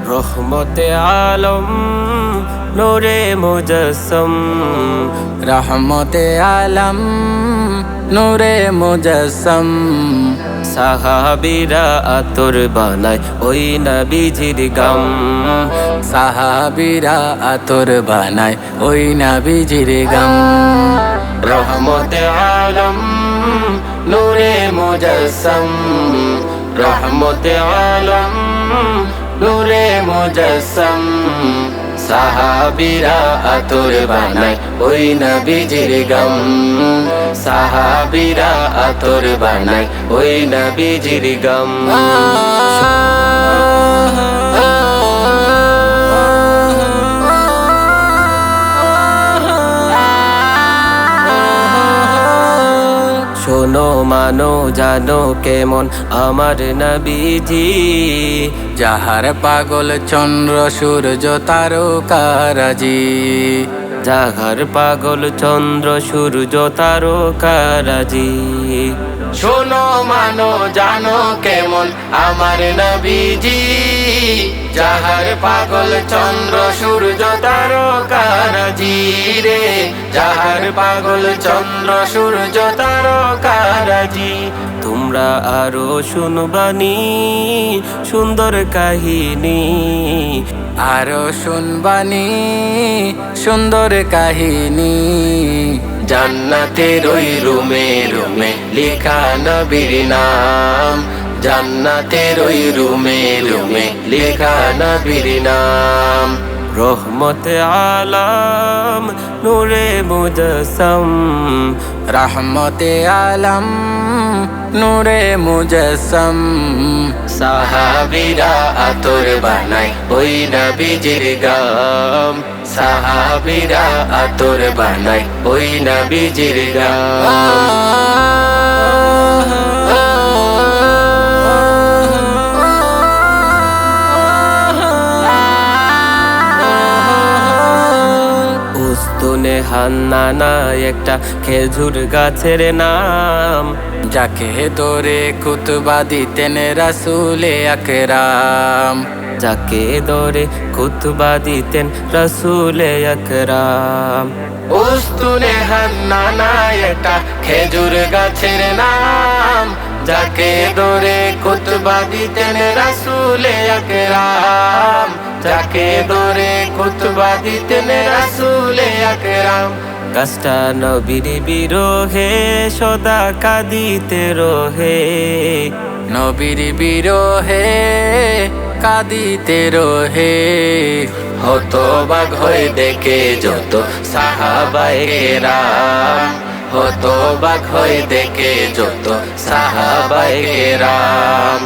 রহমতে আলম নূরে মুজাসসম, রহমতে আলম নূরে মুজাসসম। সাহাবীরা আতর বানায় ওই নবীজির গাম, সাহাবীরা আতর বানায় ওই নবীজির গাম। রহমতে আলম নূরে মুজাসসম, রহমতে আলম নূরে মুজাসসম। সাহাবীরা আতর বানায় ওই নবীজির গাম, সাহাবীরা আতর বানায় ওই নবীজির গাম। শোনো মানো জানো কেমন আমার নবীজি, যাহার পাগল চন্দ্র সূর্য তারকারাজি, যাহার পাগল চন্দ্র সূর্য তারকারাজি। শোনো মানো জানো কেমন আমার নবীজি, যাহার পাগল চন্দ্র সূর্য তারকারাজি রে, যাহার পাগল চন্দ্র সূর্য তারকারাজি। তোমরা আরো শুনবানি সুন্দর কাহিনী, আরো শুনবানি সুন্দর কাহিনী। জান্নাতের ওই রুমে রুমে লেখা নবীর নাম, জান্নাতের ওই রুমে রুমে লেখা নবীর নাম। রহমতে আলম নূরে মুজাসসম, রহমতে আলম নূরে মুজাসসম। সাহাবীরা আতর বানায় ওই নবীজির গাম, সাহাবীরা আতর বানায় ওই নবীজির গাম। উস্তুনে হান্নানা একটা খেজুর গাছের নাম, যাকে ধরে খুতবা দিতেন রাসূলে আকরাম, যাকে ধরে খুতবা দিতেন রাসূলে আকরাম। উস্তুনে হান্নানা একটা খেজুর গাছের নাম, যাকে ধরে খুতবা দিতেন রাসূলে আকরাম, যাকে ধরে খুতবা দিতেন রাসূলে আকরাম। গাছটা নবীর বিরহে সদা কাঁদিতে রহে, নবীর বিরহে কাঁদিতে রহে। হতবাক হয়ে দেখে যত সাহাবায়ে কেরাম, হতবাক হয়ে দেখে যত সাহাবায়ে কেরাম।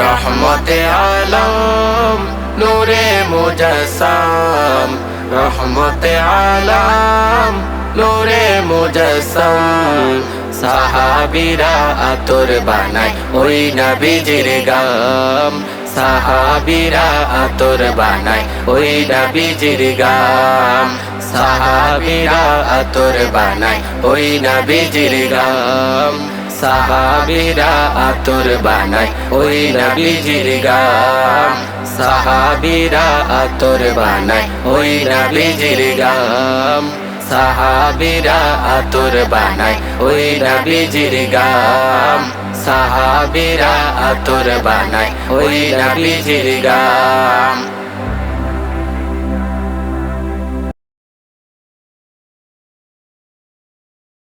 রহমতে আলম নূরে মুজাসসম, রহমতে আলম নূরে মুজাসসম। সাহাবীরা আতর বানায় ওই নবীজির গাম, সাহাবীরা আতর বানায় ওই নবীজির গাম, সাহাবীরা আতর বানায় ওই নবীজির গাম, সাহাবীরা আতর বানায় ওই নবীজির গাম, সাহাবীরা আতর বানায় ওই নবীজির গাম, সাহাবীরা আতর বানায় ওই নবীজির গাম, সাহাবীরা আতর বানায় ওই নবীজির গাম।